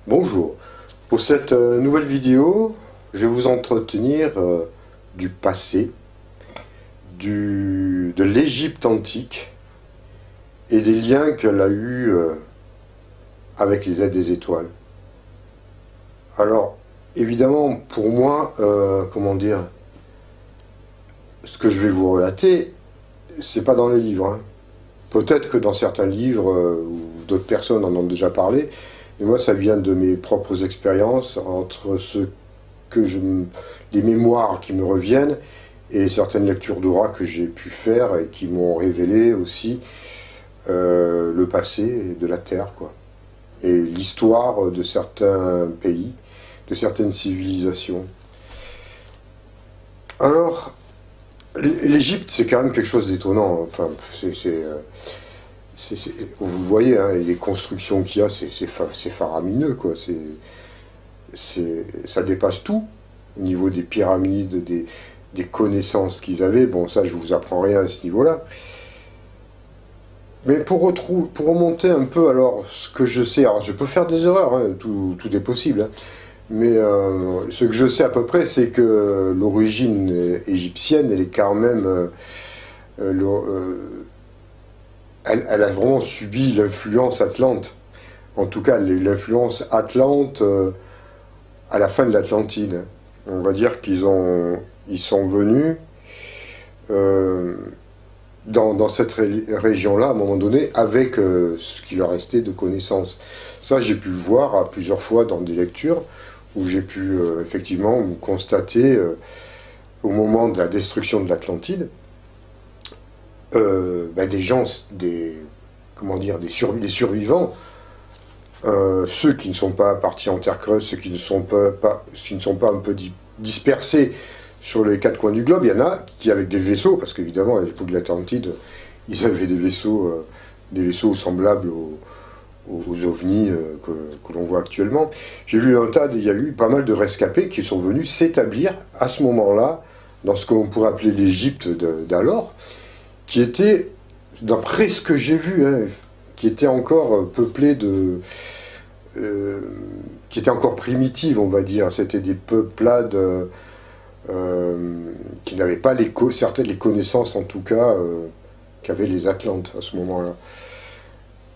Bonjour, pour cette nouvelle vidéo, je vais vous entretenir du passé, de l'Égypte antique et des liens qu'elle a eus avec les aides des étoiles. Alors, évidemment, pour moi, ce que je vais vous relater, c'est pas dans les livres, hein. Peut-être que dans certains livres, ou d'autres personnes en ont déjà parlé, mais moi, ça vient de mes propres expériences, entre les mémoires qui me reviennent et certaines lectures d'aura que j'ai pu faire et qui m'ont révélé aussi le passé de la Terre, quoi. Et l'histoire de certains pays, de certaines civilisations. Alors, l'Égypte, c'est quand même quelque chose d'étonnant. Enfin, vous voyez, hein, les constructions qu'il y a, c'est faramineux, quoi. Ça dépasse tout au niveau des pyramides, des connaissances qu'ils avaient. Bon, ça, je vous apprends rien à ce niveau-là. Mais pour remonter un peu, alors, ce que je sais, alors je peux faire des erreurs, hein, tout est possible, hein, mais ce que je sais à peu près, c'est que l'origine égyptienne, elle est quand même... elle a vraiment subi l'influence atlante. En tout cas, l'influence atlante à la fin de l'Atlantide. On va dire ils sont venus dans cette région-là, à un moment donné, avec ce qui leur restait de connaissances. Ça, j'ai pu le voir à plusieurs fois dans des lectures, où j'ai pu effectivement constater, au moment de la destruction de l'Atlantide, des gens, des survivants, ceux qui ne sont pas partis en terre creuse, ceux qui ne sont pas un peu dispersés sur les quatre coins du globe, il y en a qui, avec des vaisseaux, parce qu'évidemment à l'époque de l'Atlantide, ils avaient des vaisseaux semblables aux ovnis que l'on voit actuellement. J'ai vu il y a eu pas mal de rescapés qui sont venus s'établir à ce moment-là dans ce qu'on pourrait appeler l'Égypte d'alors, qui était, d'après ce que j'ai vu, hein, qui était encore peuplée qui était encore primitive, on va dire. C'était des peuplades qui n'avaient pas certaines les connaissances, en tout cas, qu'avaient les Atlantes à ce moment-là.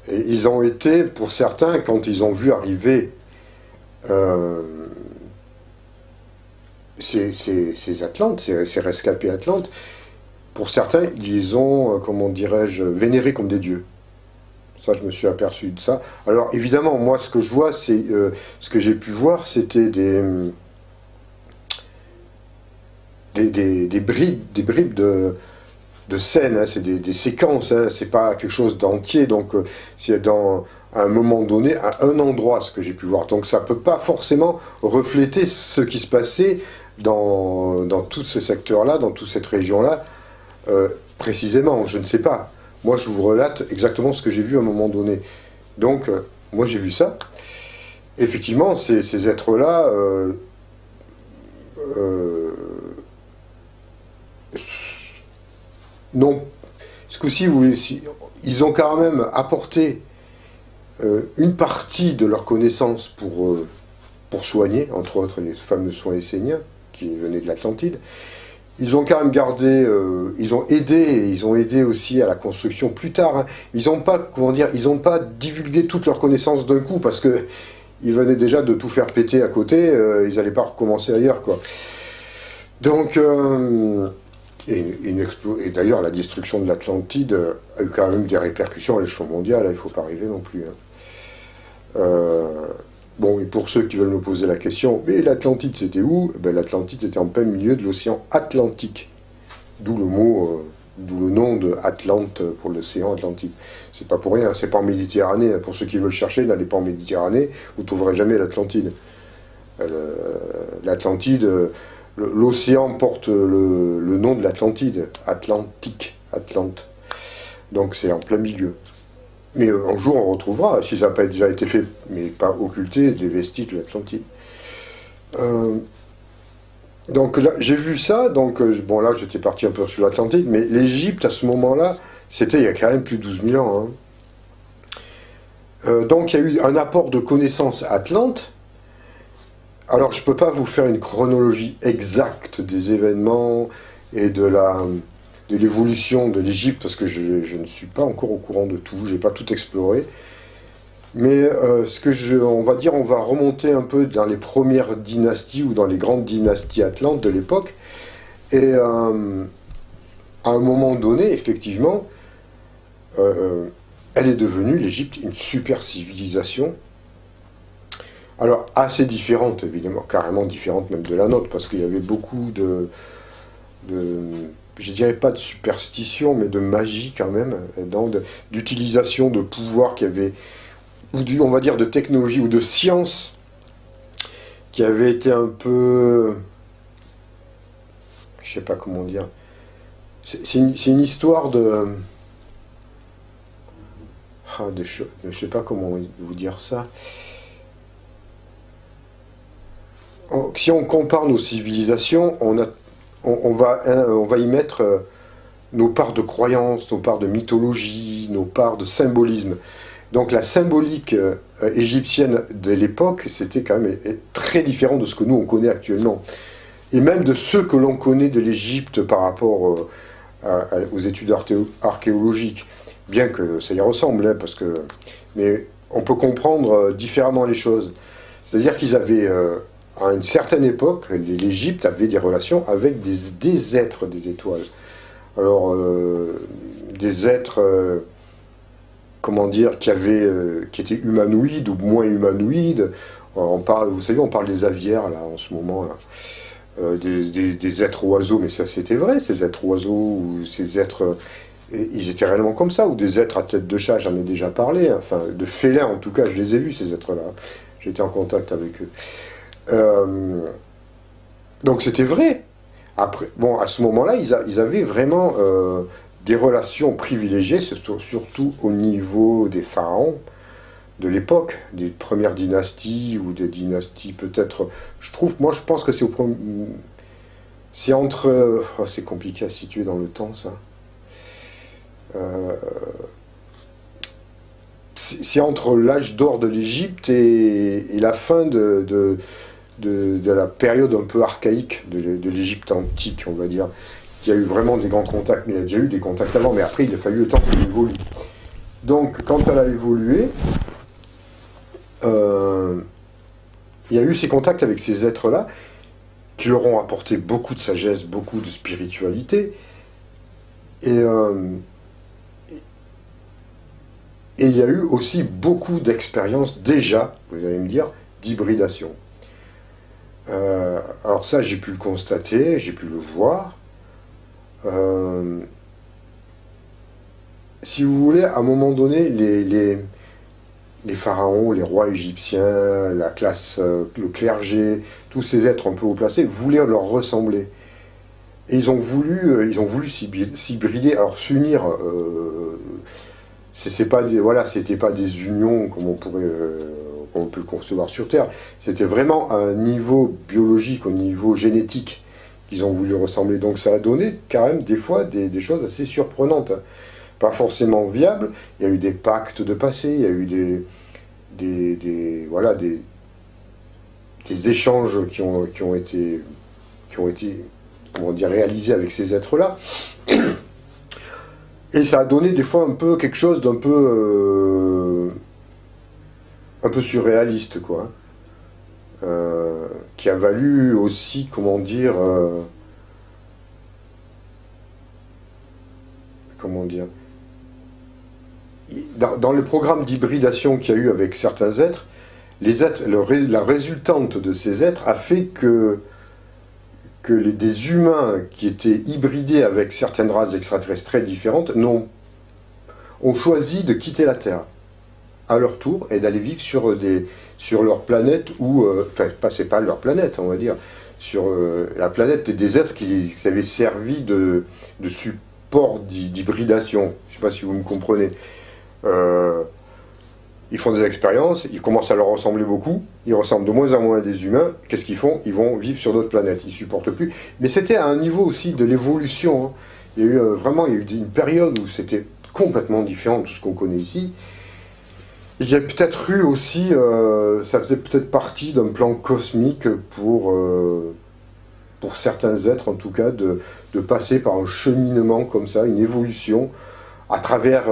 Et ils ont été, pour certains, quand ils ont vu arriver ces Atlantes, ces rescapés Atlantes, pour certains, ils ont, comment dirais-je, vénéré comme des dieux. Ça, je me suis aperçu de ça. Alors, évidemment, moi, ce que je vois, ce que j'ai pu voir, c'était des bribes de scènes, hein, c'est des séquences, hein, c'est pas quelque chose d'entier, donc c'est à un moment donné, à un endroit, ce que j'ai pu voir. Donc ça peut pas forcément refléter ce qui se passait dans tous ces secteurs-là, dans toute cette région-là, précisément, je ne sais pas. Moi, je vous relate exactement ce que j'ai vu à un moment donné. Donc, moi, j'ai vu ça. Effectivement, ces êtres-là non. Ce coup-ci, ils ont quand même apporté une partie de leurs connaissances pour soigner, entre autres les fameux soins esséniens qui venaient de l'Atlantide. Ils ont quand même gardé, ils ont aidé aussi à la construction plus tard, hein. Ils n'ont pas, ils n'ont pas divulgué toutes leurs connaissances d'un coup parce que ils venaient déjà de tout faire péter à côté, ils n'allaient pas recommencer ailleurs, quoi. Donc, et d'ailleurs, la destruction de l'Atlantide a eu quand même des répercussions à l'échelon mondial, il ne faut pas rêver non plus, hein. Bon, et pour ceux qui veulent me poser la question, mais l'Atlantide c'était où? Ben, l'Atlantide c'était en plein milieu de l'océan Atlantique, d'où le nom de Atlante pour l'océan Atlantique. C'est pas pour rien, c'est pas en Méditerranée, hein. Pour ceux qui veulent chercher, n'allez pas en Méditerranée, vous ne trouverez jamais l'Atlantide. L'Atlantide, l'océan porte le nom de l'Atlantide, Atlantique, Atlante. Donc c'est en plein milieu. Mais un jour, on retrouvera, si ça n'a pas déjà été fait, mais pas occulté, des vestiges de l'Atlantide. Donc là, j'ai vu ça, donc bon là, j'étais parti un peu sur l'Atlantide, mais l'Égypte, à ce moment-là, c'était il y a quand même plus de 12 000 ans, hein. Donc il y a eu un apport de connaissances atlantes. Alors je ne peux pas vous faire une chronologie exacte des événements et de l'évolution de l'Égypte, parce que je ne suis pas encore au courant de tout, je n'ai pas tout exploré. Mais on va dire, on va remonter un peu dans les premières dynasties ou dans les grandes dynasties atlantes de l'époque. Et à un moment donné, effectivement, elle est devenue, l'Égypte, une super civilisation. Alors, assez différente, évidemment, carrément différente même de la nôtre, parce qu'il y avait beaucoup je dirais pas de superstition, mais de magie quand même, d'utilisation de pouvoirs qui avaient, ou on va dire de technologie ou de science, qui avait été un peu, je sais pas comment dire, c'est une histoire je sais pas comment vous dire ça. Si on compare nos civilisations, on va y mettre nos parts de croyances, nos parts de mythologie, nos parts de symbolisme. Donc la symbolique égyptienne de l'époque, c'était quand même très différent de ce que nous on connaît actuellement. Et même de ce que l'on connaît de l'Égypte par rapport aux études archéologiques. Bien que ça y ressemble, hein, mais on peut comprendre différemment les choses. C'est-à-dire qu'ils avaient, à une certaine époque, l'Égypte avait des relations avec des êtres des étoiles. Alors, des êtres, comment dire, qui étaient humanoïdes ou moins humanoïdes. On parle, vous savez, on parle des aviaires, là, en ce moment, là. Des êtres oiseaux, mais ça c'était vrai, ces êtres oiseaux, ou ces êtres... ils étaient réellement comme ça, ou des êtres à tête de chat, j'en ai déjà parlé, hein. Enfin, de félins en tout cas, je les ai vus, ces êtres-là. J'étais en contact avec eux. Donc c'était vrai. Après, bon, à ce moment-là, ils avaient vraiment des relations privilégiées, surtout au niveau des pharaons de l'époque, des premières dynasties, ou des dynasties peut-être... Moi je pense que c'est entre... Oh, c'est compliqué à situer dans le temps, ça. C'est entre l'âge d'or de l'Égypte et la fin de la période un peu archaïque de l'Égypte antique, on va dire. Il y a eu vraiment des grands contacts, mais il y a déjà eu des contacts avant, mais après il a fallu le temps qu'elle évolue. Donc quand elle a évolué, il y a eu ces contacts avec ces êtres-là qui leur ont apporté beaucoup de sagesse, beaucoup de spiritualité. Et il y a eu aussi beaucoup d'expériences déjà, vous allez me dire, d'hybridation. Alors ça, j'ai pu le constater, j'ai pu le voir. Si vous voulez, à un moment donné, les pharaons, les rois égyptiens, la classe, le clergé, tous ces êtres un peu haut placés, voulaient leur ressembler. Et ils ont voulu s'hybrider, alors s'unir. C'était pas des unions comme on peut le concevoir sur Terre. C'était vraiment à un niveau biologique, au niveau génétique qu'ils ont voulu ressembler. Donc ça a donné quand même des fois des choses assez surprenantes, hein. Pas forcément viables. Il y a eu des pactes de passé, il y a eu des échanges qui ont été comment dire, réalisés avec ces êtres-là. Et ça a donné des fois un peu quelque chose d'un peu surréaliste, quoi. Qui a valu aussi, comment dire, dans le programme d'hybridation qu'il y a eu avec certains êtres, la résultante de ces êtres a fait que des humains qui étaient hybridés avec certaines races extraterrestres très différentes ont choisi de quitter la Terre à leur tour et d'aller vivre sur leur planète c'est pas leur planète, on va dire, sur la planète des êtres qui avaient servi de support d'hybridation. Je sais pas si vous me comprenez. Ils font des expériences, ils commencent à leur ressembler beaucoup, ils ressemblent de moins en moins à des humains. Qu'est-ce qu'ils font? Ils vont vivre sur d'autres planètes, ils supportent plus. Mais c'était à un niveau aussi de l'évolution, hein. Il y a eu une période où c'était complètement différent de tout ce qu'on connaît ici. Il y a peut-être eu aussi, ça faisait peut-être partie d'un plan cosmique pour certains êtres en tout cas, de passer par un cheminement comme ça, une évolution, à travers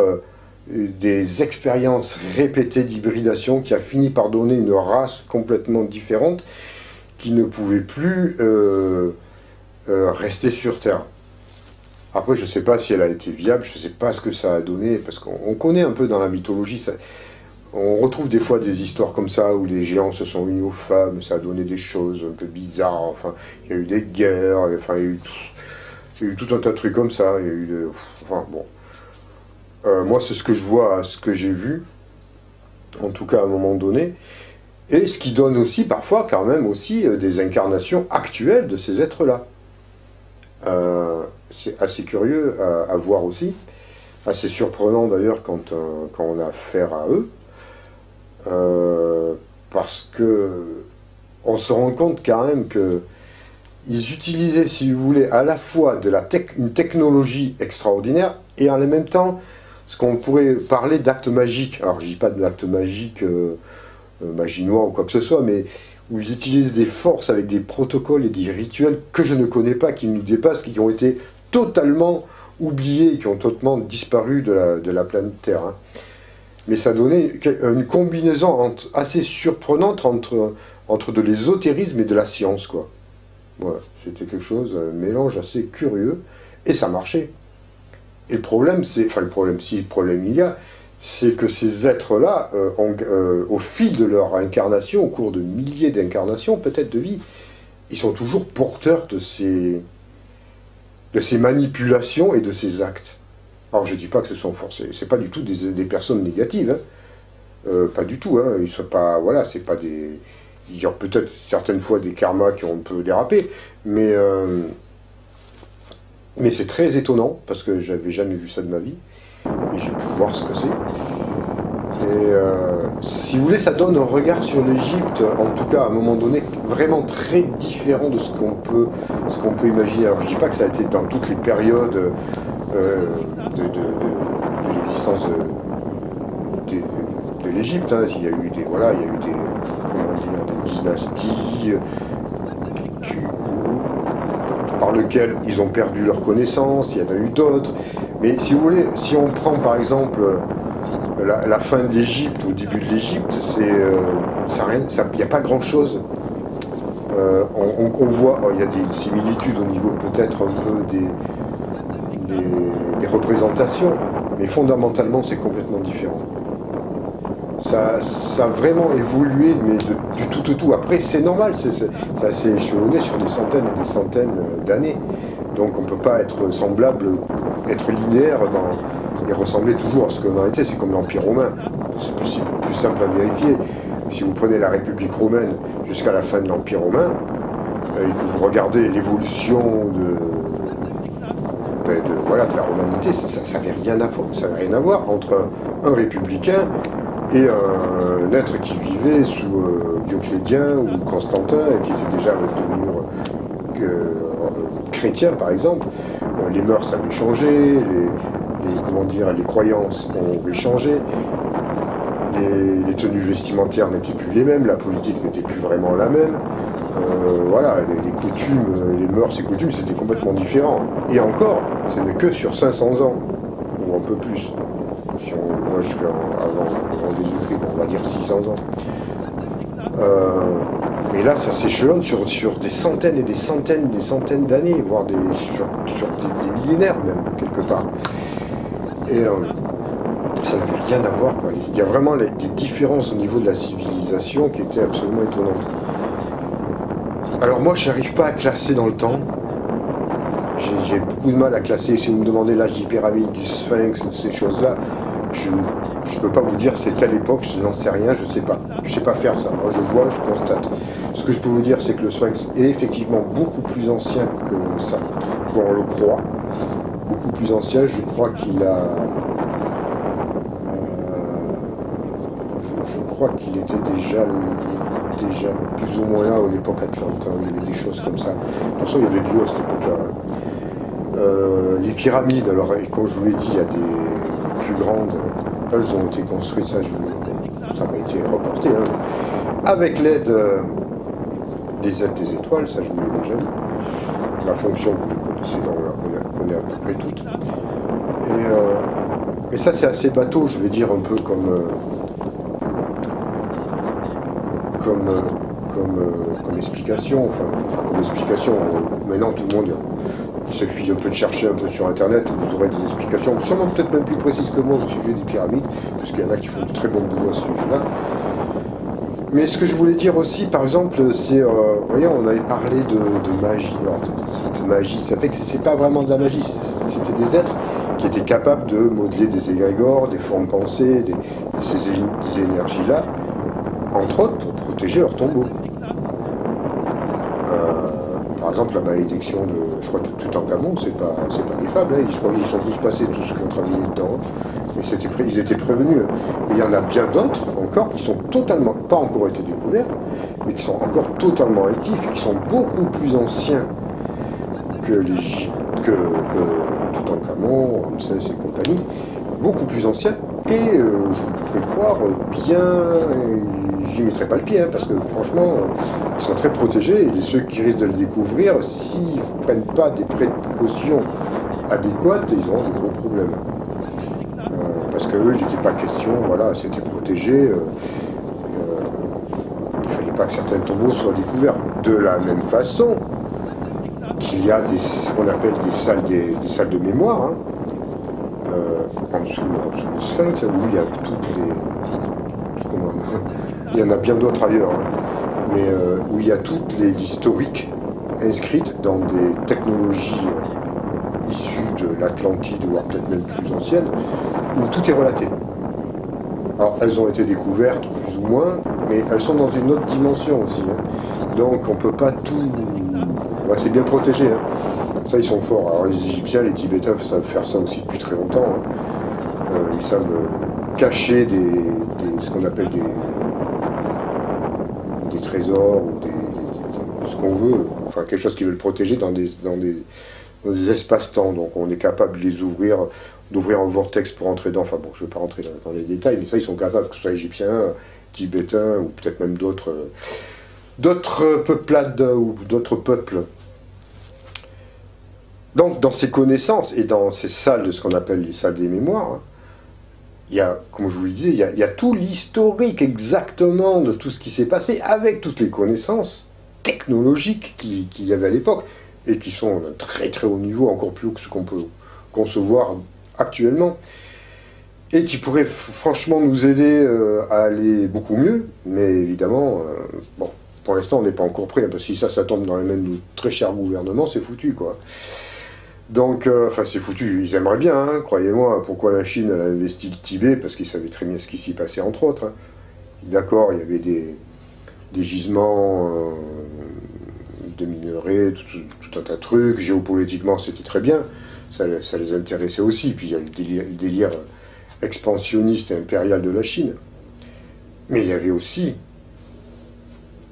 des expériences répétées d'hybridation qui a fini par donner une race complètement différente qui ne pouvait plus rester sur Terre. Après, je ne sais pas si elle a été viable, je ne sais pas ce que ça a donné, parce qu'on connaît un peu dans la mythologie, on retrouve des fois des histoires comme ça où les géants se sont unis aux femmes, ça a donné des choses un peu bizarres, enfin, il y a eu des guerres, enfin, il y a eu tout un tas de trucs comme ça, il y a eu enfin, bon. Moi, c'est ce que je vois, ce que j'ai vu, en tout cas à un moment donné, et ce qui donne aussi parfois quand même aussi des incarnations actuelles de ces êtres-là. C'est assez curieux à voir aussi, assez surprenant d'ailleurs quand on a affaire à eux, parce que on se rend compte quand même que ils utilisaient, si vous voulez, à la fois une technologie extraordinaire et en même temps ce qu'on pourrait parler d'actes magiques. Alors je dis pas de l'acte magique, magie noire ou quoi que ce soit, mais où ils utilisent des forces avec des protocoles et des rituels que je ne connais pas, qui nous dépassent, qui ont été totalement oubliés, qui ont totalement disparu de la planète Terre. Hein. Mais ça donnait une combinaison assez surprenante entre de l'ésotérisme et de la science, quoi. Voilà, c'était quelque chose, un mélange assez curieux, et ça marchait. Et le problème, enfin le problème, si le problème il y a, c'est que ces êtres-là, au fil de leur incarnation, au cours de milliers d'incarnations, peut-être de vie, ils sont toujours porteurs de ces manipulations et de ces actes. Alors je ne dis pas que ce sont forcés, c'est pas du tout des personnes négatives, hein. Pas du tout, hein. Ils sont pas, voilà, c'est pas des, il y a peut-être certaines fois des karmas qui ont un peu dérapé, mais c'est très étonnant parce que j'avais jamais vu ça de ma vie et j'ai pu voir ce que c'est. Et si vous voulez, ça donne un regard sur l'Égypte, en tout cas à un moment donné, vraiment très différent de ce qu'on peut imaginer. Alors je dis pas que ça a été dans toutes les périodes de l'existence de l'Égypte. Hein. Il y a eu des, voilà, il y a eu des dynasties par lesquelles ils ont perdu leur connaissance. Il y en a eu d'autres. Mais si vous voulez, si on prend par exemple la fin de l'Égypte, au début de l'Égypte, il n'y a pas grand-chose. On voit, il y a des similitudes au niveau peut-être un peu des représentations, mais fondamentalement c'est complètement différent. Ça a vraiment évolué, mais du tout au tout. Après, c'est normal, ça s'est échelonné sur des centaines et des centaines d'années. Donc on ne peut pas être semblable, être linéaire et ressembler toujours à ce qu'on a été. C'est comme l'Empire romain. C'est plus simple à vérifier. Si vous prenez la République romaine jusqu'à la fin de l'Empire romain, et que vous regardez l'évolution de la romanité, ça n'avait rien à voir. Ça n'avait rien à voir entre un républicain et un être qui vivait sous Dioclétien ou Constantin et qui était déjà devenu chrétien par exemple. Les mœurs avaient changé, les croyances ont changé, les tenues vestimentaires n'étaient plus les mêmes, la politique n'était plus vraiment la même. Voilà, les coutumes, les mœurs et coutumes, c'était complètement différent. Et encore, ce n'est que sur 500 ans, ou un peu plus. Si on va avant Jésus-Christ, on va dire 600 ans. Mais là, ça s'échelonne sur des centaines et des centaines d'années, voire sur des millénaires même, quelque part. Et ça n'avait rien à voir, quoi. Il y a vraiment des différences au niveau de la civilisation qui étaient absolument étonnantes. Alors moi, je n'arrive pas à classer dans le temps. J'ai beaucoup de mal à classer. Si vous me demandez l'âge des pyramides, du sphinx, ces choses-là, je ne peux pas vous dire c'est quelle époque, je n'en sais rien, je ne sais pas. Je ne sais pas faire ça. Moi, je vois, je constate. Ce que je peux vous dire, c'est que le sphinx est effectivement beaucoup plus ancien que ça, qu'on le croit. Beaucoup plus ancien. Je crois qu'il a... je crois qu'il était déjà plus ou moins là à l'époque Atlante. Il y avait des choses comme ça. De toute façon, il y avait de l'eau à cette époque-là. Les pyramides, alors, comme je vous l'ai dit, il y a des plus grandes. Elles ont été construites, ça je vous été reporté, hein, avec l'aide des aides des étoiles, ça je vous l'ai déjà dit. La fonction, vous le connaissez, on connaît à peu près toutes. Et ça c'est assez bateau, je vais dire un peu comme explication, comme explication. Maintenant tout le monde, il suffit un peu de chercher un peu sur internet, vous aurez des explications, sûrement peut-être même plus précises que moi au sujet des pyramides, parce qu'il y en a qui font de très bon boulot à ce sujet-là. Mais ce que je voulais dire aussi, par exemple, c'est, voyons, on avait parlé de magie. Alors, cette magie, ça fait que c'est pas vraiment de la magie, c'était des êtres qui étaient capables de modeler des égrégores, des formes pensées, ces énergies-là, entre autres pour protéger leur tombeau. Par exemple, la malédiction de, je crois, de Toutankhamon, c'est pas des fables, hein. Je crois qu'ils sont tous passés, tous ceux qui ont travaillé dedans, et ils étaient prévenus. Et il y en a bien d'autres encore qui sont totalement, pas encore été découverts, mais qui sont encore totalement actifs, et qui sont beaucoup plus anciens que Toutankhamon, Ramsès et compagnie, beaucoup plus anciens, et je voudrais croire bien, j'y mettrai pas le pied, hein, parce que franchement, ils sont très protégés, et ceux qui risquent de le découvrir, s'ils ne prennent pas des précautions adéquates, ils auront de gros problèmes. Parce qu'eux, il n'était pas question, voilà, c'était protégé, il ne fallait pas que certains tombeaux soient découverts. De la même façon qu'il y a ce qu'on appelle des salles de mémoire, hein, en dessous du Sphinx, où il y a toutes les... il y en a bien d'autres ailleurs, hein, mais où il y a toutes les historiques inscrites dans des technologies issues de l'Atlantide, voire peut-être même plus anciennes, où tout est relaté. Alors, elles ont été découvertes, plus ou moins, mais elles sont dans une autre dimension aussi, hein. Donc, on ne peut pas tout... Ouais, c'est bien protégé, hein. Ça, ils sont forts. Alors, les Égyptiens, les Tibétains savent faire ça aussi depuis très longtemps, hein. Ils savent cacher ce qu'on appelle des trésors, ou ce qu'on veut, enfin, quelque chose qu'ils veulent protéger dans des espaces-temps. Donc, on est capable de les d'ouvrir un vortex pour entrer dedans. Enfin bon, je ne vais pas rentrer dans les détails, mais ça, ils sont capables, que ce soit égyptiens, tibétains, ou peut-être même d'autres peuplades ou d'autres peuples. Donc, dans ces connaissances et dans ces salles de ce qu'on appelle les salles des mémoires, hein, il y a, comme je vous le disais, il y a tout l'historique exactement de tout ce qui s'est passé, avec toutes les connaissances technologiques qu'il y avait à l'époque, et qui sont d'un très très haut niveau, encore plus haut que ce qu'on peut concevoir actuellement, et qui pourrait franchement nous aider à aller beaucoup mieux, mais évidemment, bon, pour l'instant on n'est pas encore prêt, hein, parce que si ça tombe dans les mains de nos très chers gouvernements, c'est foutu, quoi. Donc, enfin c'est foutu, ils aimeraient bien, hein, croyez-moi. Pourquoi la Chine elle a investi le Tibet? Parce qu'ils savaient très bien ce qui s'y passait, entre autres, hein. D'accord, il y avait des gisements de minerais, tout un tas de trucs, géopolitiquement c'était très bien, ça les intéressait aussi, puis il y a le délire expansionniste et impérial de la Chine. Mais il y avait aussi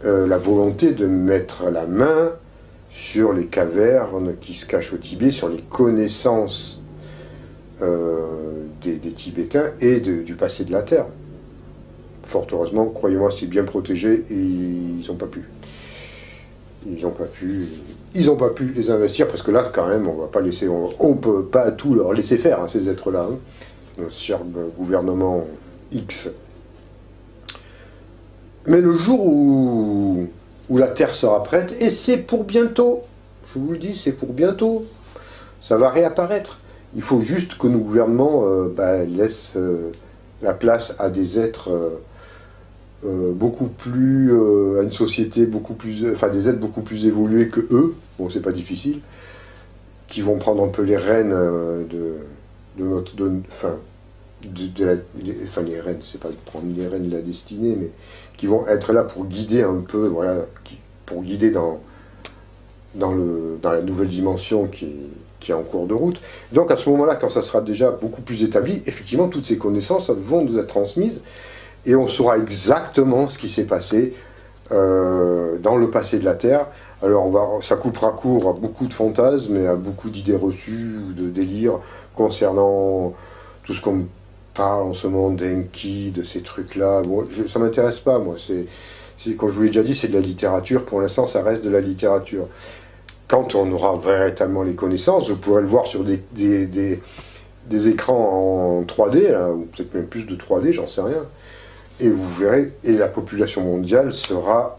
la volonté de mettre la main sur les cavernes qui se cachent au Tibet, sur les connaissances des Tibétains et du passé de la Terre. Fort heureusement, croyez-moi, c'est bien protégé et ils n'ont pas pu. Ils n'ont pas pu les investir, parce que là, quand même, on ne peut pas tout leur laisser faire, hein, ces êtres-là, hein. Notre cher gouvernement X. Mais le jour où la Terre sera prête, et c'est pour bientôt, je vous le dis, c'est pour bientôt, ça va réapparaître. Il faut juste que nos gouvernements laissent la place à des êtres beaucoup plus, à une société beaucoup plus, enfin des êtres beaucoup plus évolués que eux, bon c'est pas difficile, qui vont prendre un peu les rênes les rênes, c'est pas de prendre les rênes de la destinée, mais qui vont être là pour guider un peu, voilà, pour guider dans la nouvelle dimension qui est en cours de route. Donc à ce moment-là, quand ça sera déjà beaucoup plus établi, effectivement, toutes ces connaissances vont nous être transmises, et on saura exactement ce qui s'est passé dans le passé de la Terre. Alors ça coupera court à beaucoup de fantasmes et à beaucoup d'idées reçues, de délires concernant tout ce qu'on parle en ce moment d'Enki, de ces trucs-là. Bon, ça m'intéresse pas, moi. Comme je vous l'ai déjà dit, c'est de la littérature. Pour l'instant, ça reste de la littérature. Quand on aura véritablement les connaissances, vous pourrez le voir sur des écrans en 3D, là, ou peut-être même plus de 3D, j'en sais rien. Et vous verrez, et la population mondiale sera,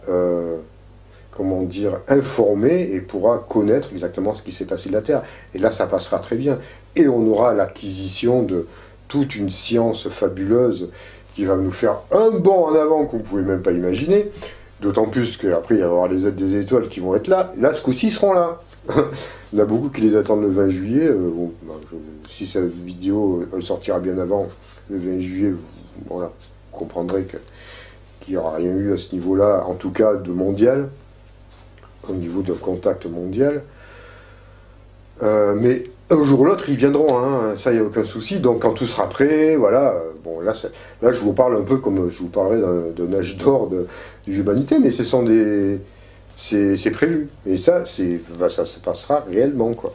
comment dire, informée et pourra connaître exactement ce qui s'est passé de la Terre. Et là, ça passera très bien. Et on aura l'acquisition de toute une science fabuleuse qui va nous faire un bond en avant qu'on ne pouvait même pas imaginer. D'autant plus qu'après, il va y avoir les aides des étoiles qui vont être là. Là, ce coup-ci, ils seront là. Il y en a beaucoup qui les attendent le 20 juillet. Si cette vidéo elle sortira bien avant le 20 juillet, voilà, vous comprendrez qu'il n'y aura rien eu à ce niveau-là, en tout cas de mondial, au niveau de contact mondial. Mais un jour ou l'autre, ils viendront, hein, ça, il n'y a aucun souci. Donc, quand tout sera prêt, voilà. Bon, là, je vous parle un peu comme je vous parlerai d'un âge d'or de l'humanité, mais ce sont des. C'est prévu. Et ça se passera réellement, quoi.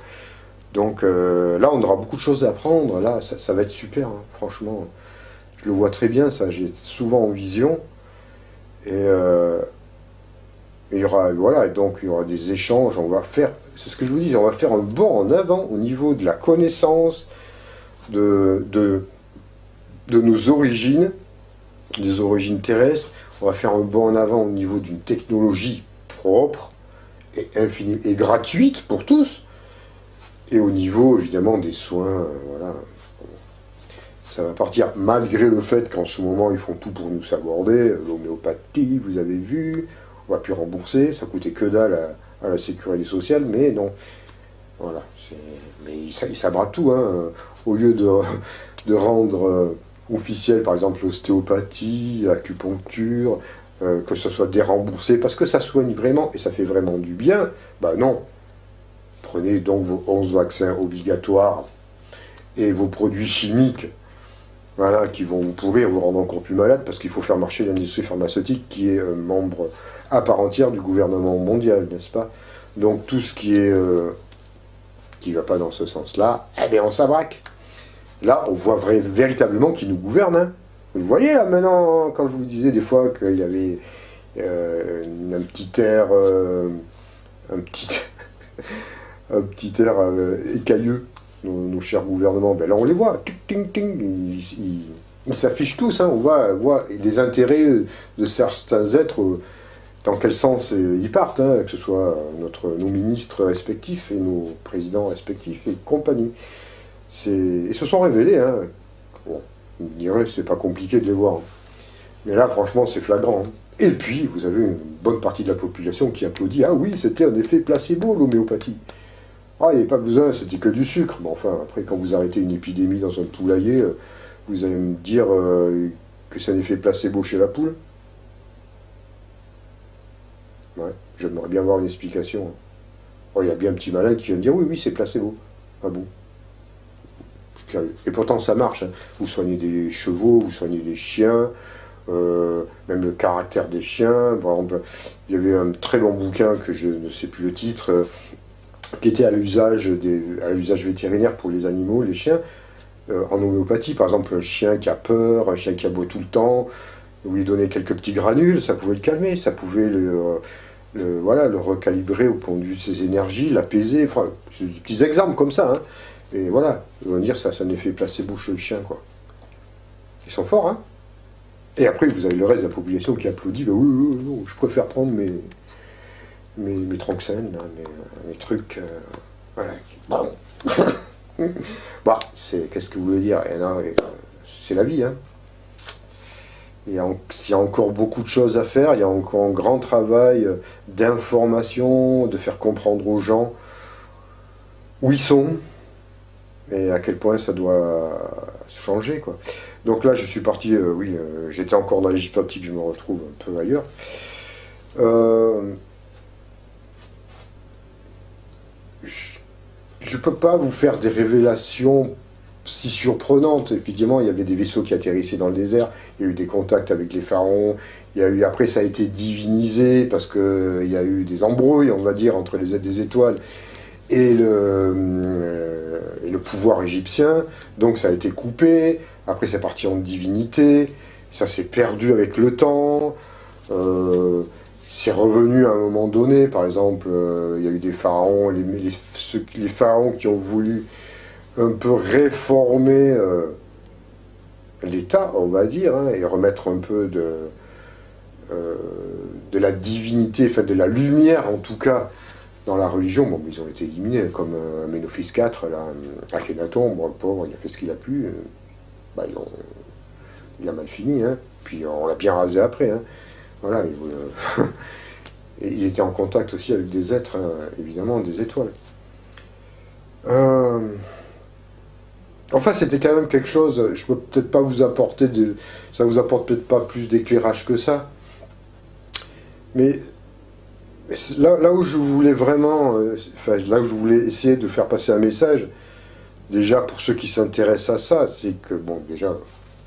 Donc, là, on aura beaucoup de choses à apprendre. Là, ça va être super, hein, franchement. Je le vois très bien, ça. J'ai souvent en vision. Et il y aura, voilà, et donc il y aura des échanges, on va faire, c'est ce que je vous dis, on va faire un bond en avant au niveau de la connaissance de nos origines, des origines terrestres, on va faire un bond en avant au niveau d'une technologie propre et infinie et gratuite pour tous, et au niveau évidemment des soins, voilà. Ça va partir malgré le fait qu'en ce moment ils font tout pour nous saborder, l'homéopathie, vous avez vu, on va plus rembourser, ça coûtait que dalle à la sécurité sociale, mais non. Voilà. Mais ils s'abraquent tout, hein. Au lieu de rendre officiel, par exemple, l'ostéopathie, l'acupuncture, que ce soit déremboursé, parce que ça soigne vraiment et ça fait vraiment du bien, bah non. Prenez donc vos 11 vaccins obligatoires et vos produits chimiques, voilà, qui vont vous pourrir, vous rendre encore plus malade, parce qu'il faut faire marcher l'industrie pharmaceutique qui est membre à part entière du gouvernement mondial, n'est-ce pas? Donc tout ce qui est qui va pas dans ce sens-là, eh bien on s'abraque. Là, on voit véritablement qui nous gouverne. Hein. Vous voyez là maintenant, quand je vous disais des fois qu'il y avait un petit air, un petit air écailleux, nos chers gouvernements, ben là on les voit, ting, ting, ils s'affichent tous, hein, on voit les intérêts de certains êtres, dans quel sens ils partent, hein, que ce soit nos ministres respectifs et nos présidents respectifs et compagnie. Ils se sont révélés, hein. Bon, vous me direz, c'est pas compliqué de les voir. Mais là, franchement, c'est flagrant. Hein. Et puis, vous avez une bonne partie de la population qui applaudit. Ah oui, c'était un effet placebo, l'homéopathie. Ah, il n'y avait pas besoin, c'était que du sucre. Bon, enfin, après, quand vous arrêtez une épidémie dans un poulailler, vous allez me dire que c'est un effet placebo chez la poule. Ouais, j'aimerais bien avoir une explication. Oh, il y a bien un petit malin qui va me dire, oui, oui, c'est placebo. Ah bon? Et pourtant, ça marche. Hein. Vous soignez des chevaux, vous soignez des chiens, même le caractère des chiens. Par exemple, il y avait un très long bouquin, que je ne sais plus le titre, qui était à l'usage vétérinaire pour les animaux, les chiens, en homéopathie. Par exemple, un chien qui a peur, un chien qui aboie tout le temps, vous lui donnez quelques petits granules, ça pouvait le calmer, ça pouvait le recalibrer au point de vue de ses énergies, l'apaiser. Enfin, c'est des petits exemples comme ça. Hein. Et voilà, on va dire ça, c'est un effet placebo chez le chien, quoi. Ils sont forts, hein. Et après, vous avez le reste de la population qui applaudit, bah oui, non, je préfère prendre mes Tranxène, là, mes trucs, voilà. Bon. Bah, qu'est-ce que vous voulez dire? C'est la vie, hein. Il y a encore beaucoup de choses à faire, il y a encore un grand travail d'information, de faire comprendre aux gens où ils sont, et à quel point ça doit changer, quoi. Donc là, je suis parti, j'étais encore dans l'Égypte optique, je me retrouve un peu ailleurs. Je ne peux pas vous faire des révélations si surprenantes. Évidemment, il y avait des vaisseaux qui atterrissaient dans le désert, il y a eu des contacts avec les pharaons, après ça a été divinisé, parce qu'il y a eu des embrouilles, on va dire, entre les aides des étoiles et le pouvoir égyptien, donc ça a été coupé. Après, c'est parti en divinité. Ça s'est perdu avec le temps. C'est revenu à un moment donné. Par exemple, il y a eu des pharaons, les pharaons qui ont voulu un peu réformer l'État, on va dire, hein, et remettre un peu de la divinité, enfin de la lumière en tout cas, dans la religion. Bon, mais ils ont été éliminés, comme Amenophis IV, là, Akhenaton, bon, le pauvre, il a fait ce qu'il a pu. Bah, il a mal fini, hein. Puis on l'a bien rasé après. Hein. Voilà, et il était en contact aussi avec des êtres, hein, évidemment, des étoiles. Enfin, c'était quand même quelque chose, je peux peut-être pas vous apporter, ça vous apporte peut-être pas plus d'éclairage que ça, mais là où je voulais vraiment, là où je voulais essayer de faire passer un message, déjà pour ceux qui s'intéressent à ça, c'est que, bon, déjà,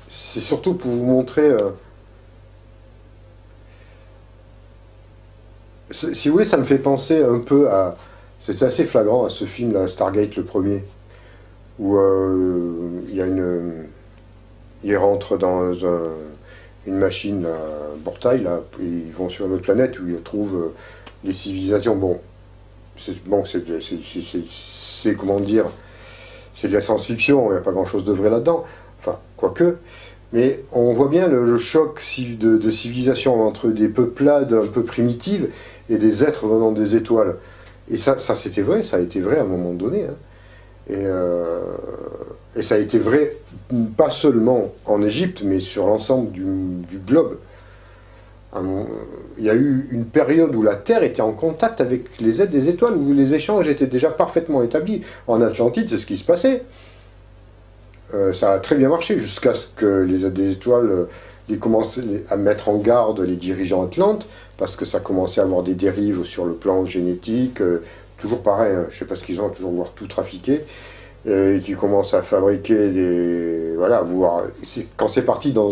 c'est surtout pour vous montrer, si vous voulez, ça me fait penser un peu à, c'est assez flagrant à ce film, là, Stargate le premier, où il y a il rentre dans une machine, un portail, là, et ils vont sur une autre planète où ils trouvent les civilisations. Bon, c'est comment dire, c'est de la science-fiction, il n'y a pas grand-chose de vrai là-dedans, enfin, quoique, mais on voit bien le choc de civilisation entre des peuplades un peu primitives et des êtres venant des étoiles. Et ça c'était vrai, ça a été vrai à un moment donné. Hein. Et ça a été vrai pas seulement en Égypte, mais sur l'ensemble du globe. Il y a eu une période où la Terre était en contact avec les êtres des étoiles, où les échanges étaient déjà parfaitement établis. En Atlantide, c'est ce qui se passait. Ça a très bien marché jusqu'à ce que les êtres des étoiles commencent à mettre en garde les dirigeants atlantes, parce que ça commençait à avoir des dérives sur le plan génétique. Toujours pareil, hein, je ne sais pas ce qu'ils ont, toujours voir tout trafiquer. Et qui commencent à fabriquer des. Voilà, quand c'est parti dans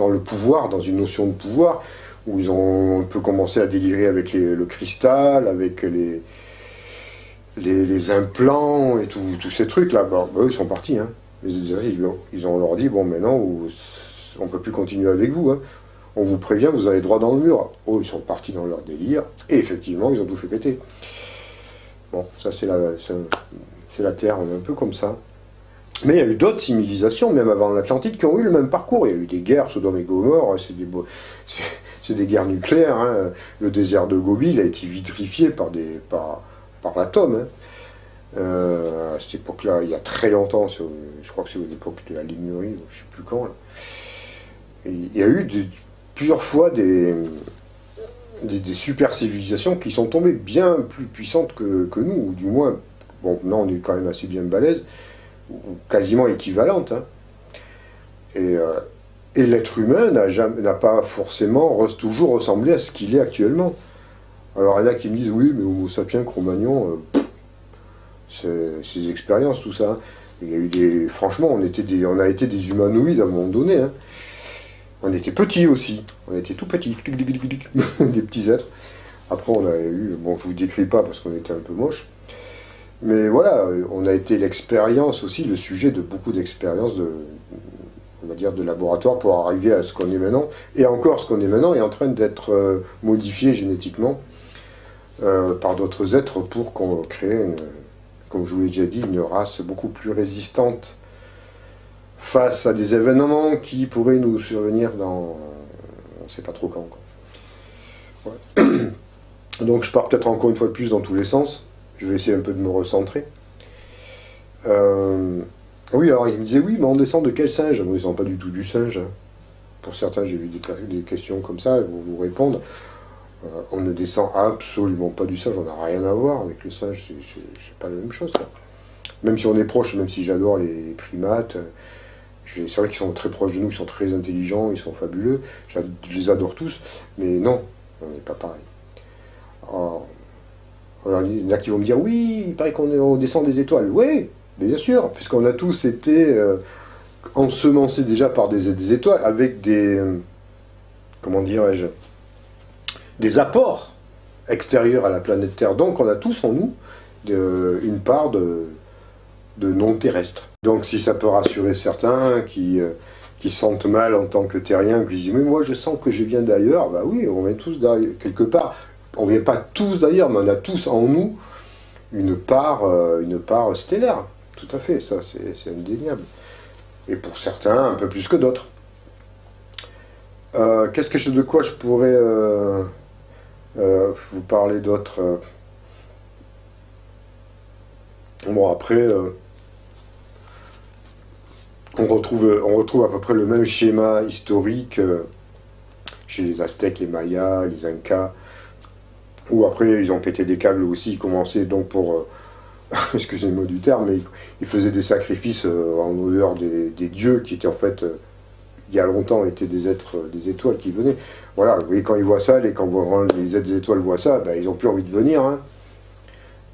le pouvoir, dans une notion de pouvoir, où on peut commencer à délirer avec le cristal, avec les implants et tous ces trucs-là. Bon, eux, ils sont partis. Hein. Ils ont leur dit bon, maintenant, on ne peut plus continuer avec vous. Hein. On vous prévient, vous avez droit dans le mur. Oh, ils sont partis dans leur délire. Et effectivement, ils ont tout fait péter. Bon, ça, c'est la Terre, on est un peu comme ça. Mais il y a eu d'autres civilisations, même avant l'Atlantide, qui ont eu le même parcours. Il y a eu des guerres, Sodome et Gomorre, c'est des guerres nucléaires. Hein. Le désert de Gobi, il a été vitrifié par l'atome. Hein. À cette époque-là, il y a très longtemps, je crois que c'est à l'époque de la Lémurie, je ne sais plus quand. Là. Et il y a eu plusieurs fois des super civilisations qui sont tombées bien plus puissantes que nous, ou du moins, bon, là on est quand même assez bien balèze, ou quasiment équivalente. Hein. Et l'être humain n'a pas forcément toujours ressemblé à ce qu'il est actuellement. Alors il y en a qui me disent oui, mais Homo sapiens, Cro-Magnon, c'est des expériences, tout ça. Il y a eu franchement, on a été des humanoïdes à un moment donné. Hein. On était petits aussi, on était tout petits, des petits êtres. Après on a eu, bon je vous décris pas parce qu'on était un peu moches, mais voilà, on a été l'expérience aussi, le sujet de beaucoup d'expériences on va dire de laboratoire pour arriver à ce qu'on est maintenant, et encore ce qu'on est maintenant est en train d'être modifié génétiquement par d'autres êtres pour qu'on crée, comme je vous l'ai déjà dit, une race beaucoup plus résistante face à des événements qui pourraient nous survenir dans on ne sait pas trop quand. Quoi. Ouais. Donc je pars peut-être encore une fois de plus dans tous les sens. Je vais essayer un peu de me recentrer. Oui, alors il me disait oui, mais on descend de quel singe? On ne descend pas du tout du singe. Hein. Pour certains, j'ai vu des questions comme ça, ils vont vous répondre. On ne descend absolument pas du singe, on n'a rien à voir avec le singe, c'est pas la même chose. Quoi. Même si on est proche, même si j'adore les primates. C'est vrai qu'ils sont très proches de nous, ils sont très intelligents, ils sont fabuleux, je les adore tous, mais non, on n'est pas pareil. Alors, il y en a qui vont me dire, oui, il paraît qu'on descend des étoiles. Oui, bien sûr, puisqu'on a tous été ensemencés déjà par des étoiles, avec comment dirais-je, des apports extérieurs à la planète Terre. Donc on a tous en nous une part de non-terrestres. Donc si ça peut rassurer certains qui se sentent mal en tant que terriens, qui disent mais moi je sens que je viens d'ailleurs, bah oui, on vient tous d'ailleurs, quelque part. On ne vient pas tous d'ailleurs, mais on a tous en nous une part stellaire. Tout à fait, ça c'est indéniable. Et pour certains, un peu plus que d'autres. De quoi je pourrais vous parler d'autre Bon, après, on retrouve à peu près le même schéma historique chez les Aztèques, les Mayas, les Incas, où après ils ont pété des câbles aussi, ils commençaient donc pour, excusez-moi du terme, mais ils faisaient des sacrifices en honneur des dieux qui étaient en fait, il y a longtemps, étaient des êtres, des étoiles qui venaient. Voilà, vous voyez, quand ils voient ça, quand les êtres des étoiles voient ça, ben, ils n'ont plus envie de venir. Hein.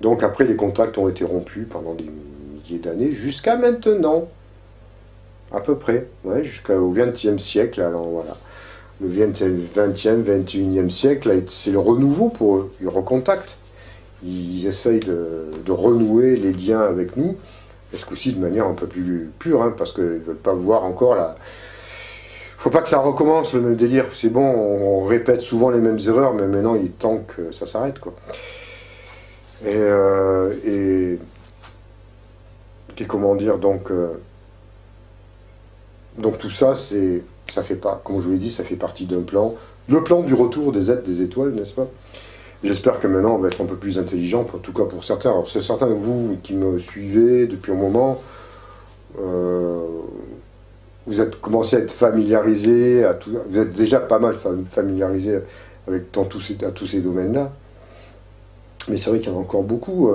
Donc après, les contacts ont été rompus pendant des milliers d'années, jusqu'à maintenant, à peu près, ouais, jusqu'au XXe siècle. Alors voilà, le XXe, XXIe siècle, c'est le renouveau pour eux, ils recontactent. Ils essayent de renouer les liens avec nous, et ce coup-ci de manière un peu plus pure, hein, parce qu'ils ne veulent pas voir encore la... Faut pas que ça recommence le même délire, c'est bon, on répète souvent les mêmes erreurs, mais maintenant il est temps que ça s'arrête, quoi. Et comment dire, donc tout ça, ça fait pas, comme je vous l'ai dit, ça fait partie d'un plan, le plan du retour des êtres des étoiles, n'est-ce pas? J'espère que maintenant on va être un peu plus intelligent, en tout cas pour certains. Alors c'est certains de vous qui me suivez depuis un moment, vous êtes commencé à être familiarisés, vous êtes déjà pas mal familiarisés à tous ces domaines-là. Mais c'est vrai qu'il y en a encore beaucoup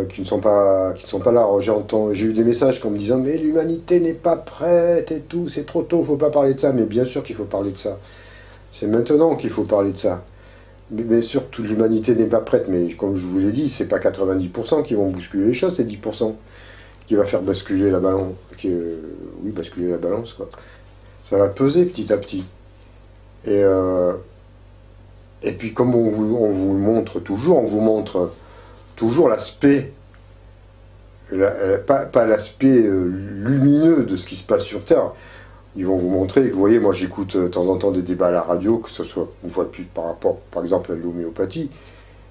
qui ne sont pas là. Alors, j'ai eu des messages en me disant mais l'humanité n'est pas prête et tout, c'est trop tôt, il ne faut pas parler de ça. Mais bien sûr qu'il faut parler de ça. C'est maintenant qu'il faut parler de ça. Bien sûr, toute l'humanité n'est pas prête, mais comme je vous l'ai dit, c'est pas 90% qui vont bousculer les choses, c'est 10% qui va faire basculer la balance. Oui, basculer la balance, quoi. Ça va peser petit à petit. Et puis, comme on vous le montre toujours, on vous montre toujours l'aspect, pas l'aspect lumineux de ce qui se passe sur Terre. Ils vont vous montrer, vous voyez, moi j'écoute de temps en temps des débats à la radio, que ce soit une fois de plus par rapport, par exemple, à l'homéopathie,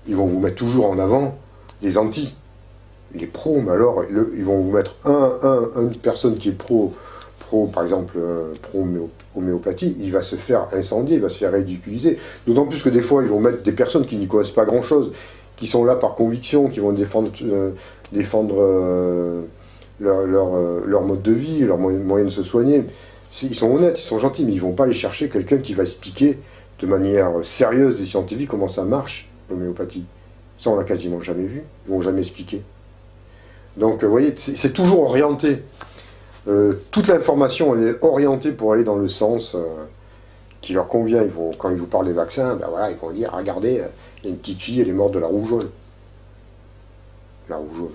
ils vont vous mettre toujours en avant les anti, les pros, mais alors ils vont vous mettre une personne qui est pro par exemple, pro-homéopathie, il va se faire incendier, il va se faire ridiculiser. D'autant plus que des fois, ils vont mettre des personnes qui n'y connaissent pas grand-chose, qui sont là par conviction, qui vont défendre leur mode de vie, leur moyen de se soigner. Ils sont honnêtes, ils sont gentils, mais ils ne vont pas aller chercher quelqu'un qui va expliquer de manière sérieuse et scientifique comment ça marche, l'homéopathie. Ça, on l'a quasiment jamais vu, ils ne vont jamais expliquer. Donc, vous voyez, c'est toujours orienté. Toute l'information, elle est orientée pour aller dans le sens qui leur convient. Quand ils vous parlent des vaccins, ben voilà, ils vont dire, regardez, il y a une petite fille, elle est morte de la rougeole. La rougeole.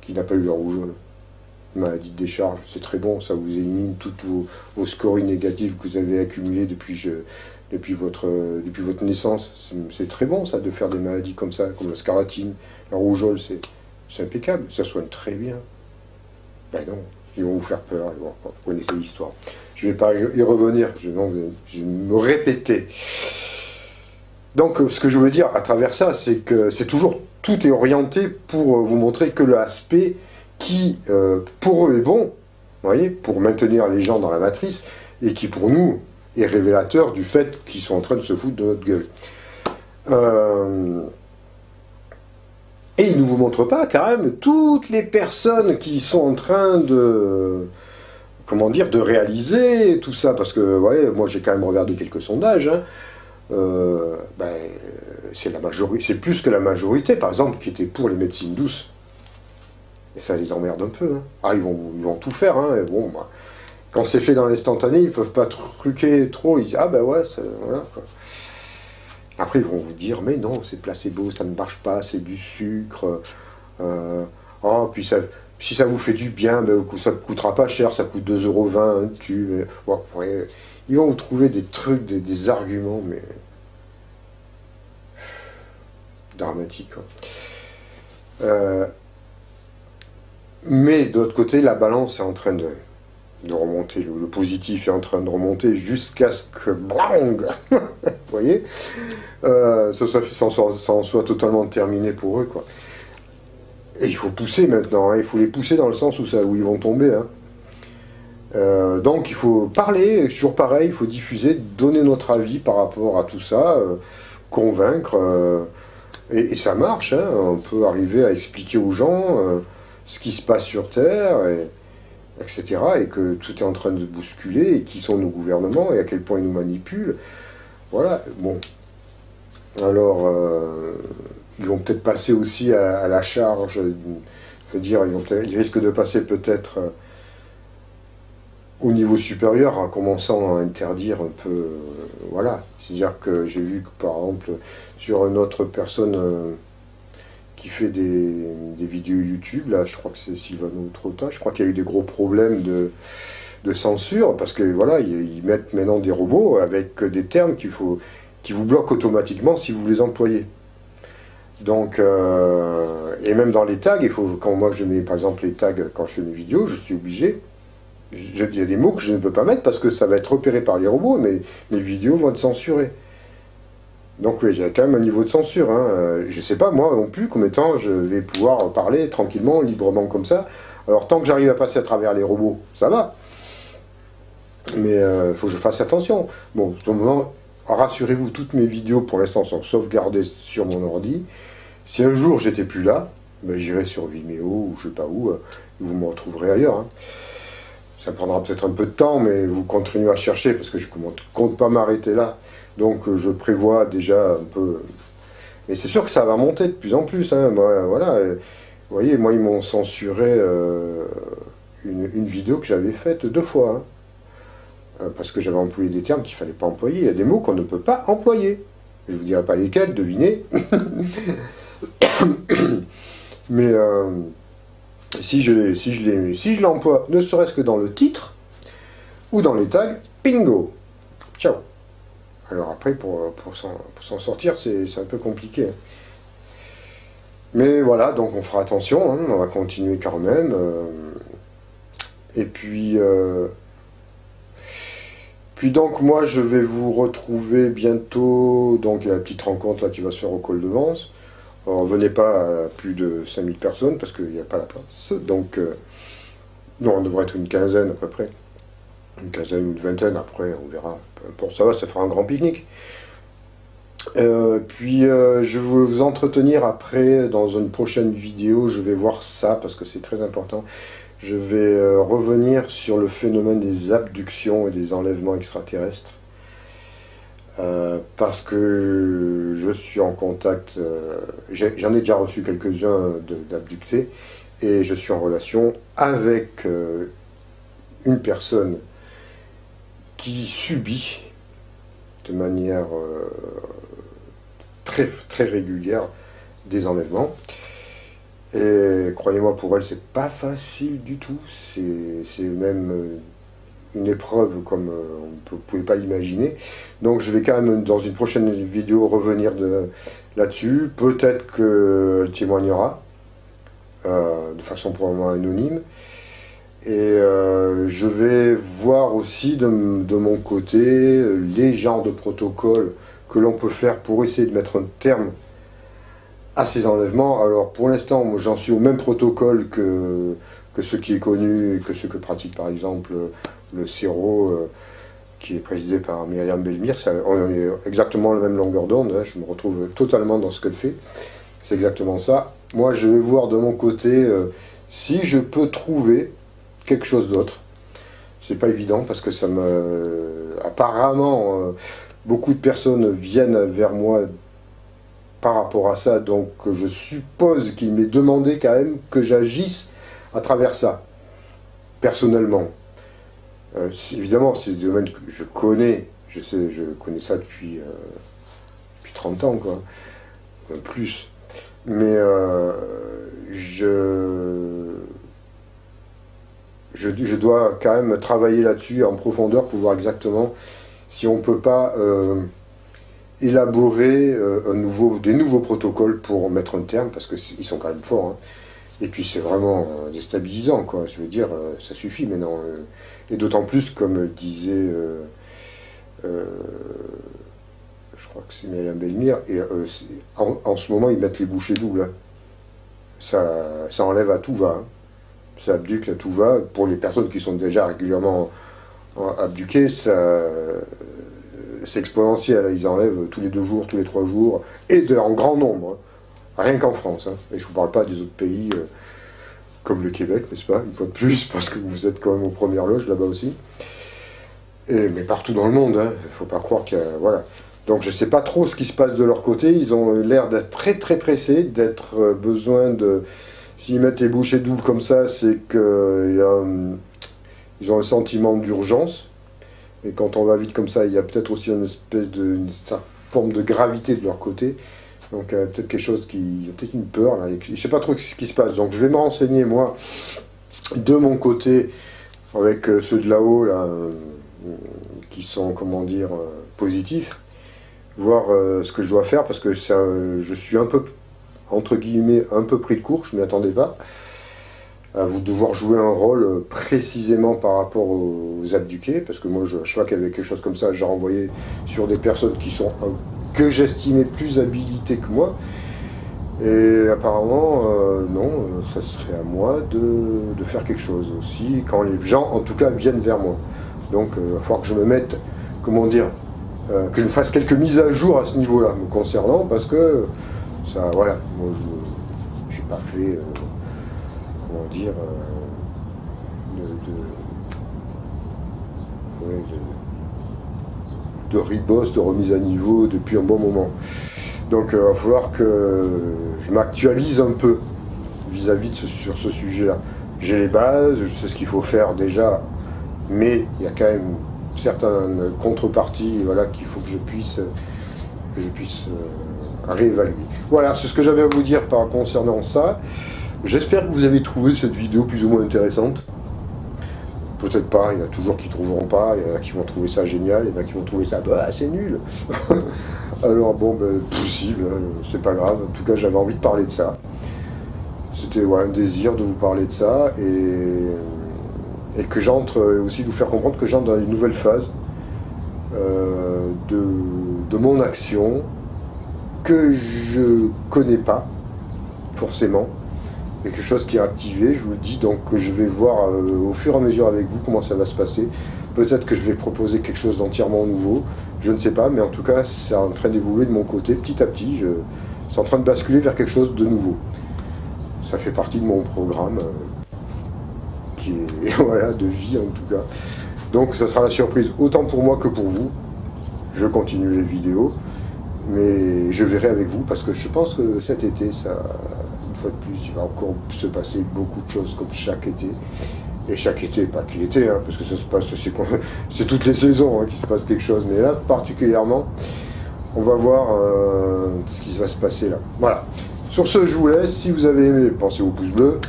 Qui n'a pas eu la rougeole? Maladie de décharge, c'est très bon, ça vous élimine toutes vos scories négatives que vous avez accumulées depuis votre naissance. C'est très bon, ça, de faire des maladies comme ça, comme la scarlatine, la rougeole, c'est impeccable, ça soigne très bien. Ben non, ils vont vous faire peur, vous connaissez l'histoire. Je ne vais pas y revenir, je vais me répéter. Donc, ce que je veux dire à travers ça, c'est que tout est orienté pour vous montrer que l'aspect qui, pour eux, est bon, vous voyez, pour maintenir les gens dans la matrice, et qui, pour nous, est révélateur du fait qu'ils sont en train de se foutre de notre gueule. Et ils ne vous montrent pas, quand même, toutes les personnes qui sont en train de réaliser tout ça, parce que, vous voyez, moi j'ai quand même regardé quelques sondages, hein, c'est plus que la majorité, par exemple, qui était pour les médecines douces. Et ça les emmerde un peu. Hein. Ah, ils vont tout faire. Hein, et bon, bah, quand c'est fait dans l'instantané, ils ne peuvent pas truquer trop. Ils disent, ah ben ouais, voilà. Quoi. Après, ils vont vous dire, mais non, c'est placebo, ça ne marche pas, c'est du sucre. Puis si ça vous fait du bien, ben, ça ne coûtera pas cher, ça coûte 2,20 € un tube. Mais, bon, ouais, ils vont vous trouver des trucs, des arguments, mais dramatiques. Quoi. Mais de l'autre côté, la balance est en train de remonter, le positif est en train de remonter jusqu'à ce que, blang, vous voyez, ça en soit totalement terminé pour eux, quoi. Et il faut pousser maintenant, hein, il faut les pousser dans le sens où ils vont tomber. Hein. Donc il faut parler, toujours pareil, il faut diffuser, donner notre avis par rapport à tout ça, convaincre, et ça marche, hein, on peut arriver à expliquer aux gens ce qui se passe sur Terre, etc., et que tout est en train de se bousculer, et qui sont nos gouvernements, et à quel point ils nous manipulent. Voilà, bon. Alors, ils vont peut-être passer aussi à la charge, c'est-à-dire ils risquent de passer peut-être au niveau supérieur en commençant à interdire un peu, voilà. C'est-à-dire que j'ai vu que par exemple sur une autre personne qui fait des vidéos YouTube, là je crois que c'est Sylvano Trotta, je crois qu'il y a eu des gros problèmes de censure, parce que voilà, ils mettent maintenant des robots avec des termes qui vous bloquent automatiquement si vous les employez. Donc, et même dans les tags, quand moi je mets par exemple les tags quand je fais mes vidéos, je suis obligé. Il y a des mots que je ne peux pas mettre parce que ça va être repéré par les robots, mais mes vidéos vont être censurées. Donc oui, il y a quand même un niveau de censure. Hein. Je ne sais pas, moi non plus, combien de temps je vais pouvoir parler tranquillement, librement comme ça. Alors tant que j'arrive à passer à travers les robots, ça va. Mais il faut que je fasse attention. Bon, pour le moment, rassurez-vous, toutes mes vidéos pour l'instant sont sauvegardées sur mon ordi. Si un jour j'étais plus là, ben, j'irai sur Vimeo ou je sais pas où, vous me retrouverez ailleurs. Hein. Ça prendra peut-être un peu de temps, mais vous continuez à chercher parce que je ne compte pas m'arrêter là. Donc je prévois déjà un peu. Et c'est sûr que ça va monter de plus en plus. Hein. Moi, voilà. Vous voyez, moi ils m'ont censuré une vidéo que j'avais faite 2 fois. Hein. Parce que j'avais employé des termes qu'il ne fallait pas employer. Il y a des mots qu'on ne peut pas employer. Je ne vous dirai pas lesquels, devinez. Mais si je l'emploie, ne serait-ce que dans le titre ou dans les tags, bingo, ciao. Alors après, pour s'en sortir, c'est un peu compliqué. Mais voilà, donc on fera attention, hein, on va continuer quand même. Et puis donc moi, je vais vous retrouver bientôt, donc il y a la petite rencontre là qui va se faire au col de Vence. Alors, venez pas à plus de 5000 personnes parce qu'il n'y a pas la place. Donc, non, on devrait être une quinzaine à peu près. Une quinzaine ou une vingtaine, après, on verra. Peu importe, ça fera un grand pique-nique. Puis, je vais vous entretenir après, dans une prochaine vidéo, je vais voir ça parce que c'est très important. Je vais revenir sur le phénomène des abductions et des enlèvements extraterrestres. Parce que je suis en contact, j'en ai déjà reçu quelques-uns d'abductés, et je suis en relation avec une personne qui subit de manière très, très régulière des enlèvements. Et croyez-moi, pour elle, c'est pas facile du tout, c'est même une épreuve comme on ne pouvait pas l'imaginer. Donc je vais quand même dans une prochaine vidéo revenir là-dessus. Peut-être qu'elle témoignera de façon probablement anonyme. Et je vais voir aussi de mon côté les genres de protocoles que l'on peut faire pour essayer de mettre un terme à ces enlèvements. Alors pour l'instant, j'en suis au même protocole que ce qui est connu, que ce que pratique par exemple le CERO, qui est présidé par Myriam Belmire. On est exactement la même longueur d'onde, hein, je me retrouve totalement dans ce qu'elle fait. C'est exactement ça. Moi, je vais voir de mon côté si je peux trouver quelque chose d'autre. C'est pas évident parce que apparemment, beaucoup de personnes viennent vers moi par rapport à ça, donc je suppose qu'il m'est demandé quand même que j'agisse à travers ça, personnellement. Évidemment, c'est des domaines que je connais, je connais ça depuis 30 ans, quoi, plus. Mais je dois quand même travailler là-dessus en profondeur pour voir exactement si on ne peut pas élaborer des nouveaux protocoles pour mettre un terme, parce qu'ils sont quand même forts, hein, Et puis c'est vraiment déstabilisant, quoi. Je veux dire, ça suffit maintenant. Et d'autant plus, comme disait, euh, je crois que c'est Myriam Belmire, et en ce moment ils mettent les bouchées doubles, hein. Ça enlève à tout va, hein. Ça abduque à tout va. Pour les personnes qui sont déjà régulièrement abduquées, c'est exponentiel. Ils enlèvent tous les 2 jours, tous les 3 jours, et en grand nombre, hein. Rien qu'en France, hein. Et je ne vous parle pas des autres pays comme le Québec, n'est-ce pas, une fois de plus, parce que vous êtes quand même aux premières loges là-bas aussi. Mais partout dans le monde, hein. Il ne faut pas croire qu'il y a... Voilà. Donc je ne sais pas trop ce qui se passe de leur côté. Ils ont l'air d'être très très pressés, d'être besoin de... S'ils mettent les bouchées doubles comme ça, c'est qu'ils ont un sentiment d'urgence. Et quand on va vite comme ça, il y a peut-être aussi une forme de gravité de leur côté. Donc peut-être quelque chose qui... peut-être une peur, là. Je ne sais pas trop ce qui se passe. Donc je vais me renseigner, moi, de mon côté, avec ceux de là-haut, là, qui sont, comment dire, positifs, voir ce que je dois faire, parce que je suis un peu, entre guillemets, un peu pris de court, je ne m'y attendais pas, à vous devoir jouer un rôle précisément par rapport aux abduqués, parce que moi, je vois qu'il y avait quelque chose comme ça, j'ai renvoyé sur des personnes qui sont que j'estimais plus habilitées que moi, et apparemment, non, ça serait à moi de faire quelque chose aussi, quand les gens, en tout cas, viennent vers moi. Donc, il va falloir que je me mette, comment dire, que je me fasse quelques mises à jour à ce niveau-là, me concernant, parce que, ça, voilà, moi, je n'ai pas fait, comment dire, de riboste, de remise à niveau depuis un bon moment. Donc il va falloir que je m'actualise un peu vis-à-vis sur ce sujet-là. J'ai les bases, je sais ce qu'il faut faire déjà, mais il y a quand même certaines contreparties, voilà, qu'il faut que je puisse réévaluer. Voilà, c'est ce que j'avais à vous dire concernant ça. J'espère que vous avez trouvé cette vidéo plus ou moins intéressante. Peut-être pas, il y en a toujours qui ne trouveront pas, il y en a qui vont trouver ça génial, il y en a qui vont trouver ça c'est nul. Alors bon, possible, hein, c'est pas grave. En tout cas, j'avais envie de parler de ça. C'était un désir de vous parler de ça et que j'entre aussi, de vous faire comprendre que j'entre dans une nouvelle phase de mon action que je connais pas forcément. Quelque chose qui est activé, je vous le dis, donc je vais voir au fur et à mesure avec vous comment ça va se passer. Peut-être que je vais proposer quelque chose d'entièrement nouveau, je ne sais pas, mais en tout cas c'est en train d'évoluer de mon côté petit à petit, c'est en train de basculer vers quelque chose de nouveau. Ça fait partie de mon programme qui est voilà, de vie en tout cas. Donc ça sera la surprise autant pour moi que pour vous. Je continue les vidéos, mais je verrai avec vous parce que je pense que cet été, ça, une fois de plus, il va encore se passer beaucoup de choses comme chaque été. Et chaque été, pas que l'été, hein, parce que ça se passe, c'est toutes les saisons qu'il se passe quelque chose, mais là particulièrement, on va voir ce qui va se passer là. Voilà. Sur ce, je vous laisse. Si vous avez aimé, pensez au pouce bleu.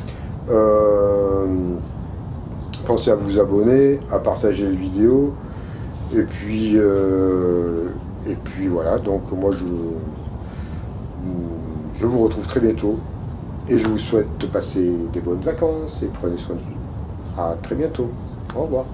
Pensez à vous abonner, à partager les vidéos. Et puis voilà, donc moi je vous retrouve très bientôt. Et je vous souhaite de passer des bonnes vacances et prenez soin de vous. À très bientôt. Au revoir.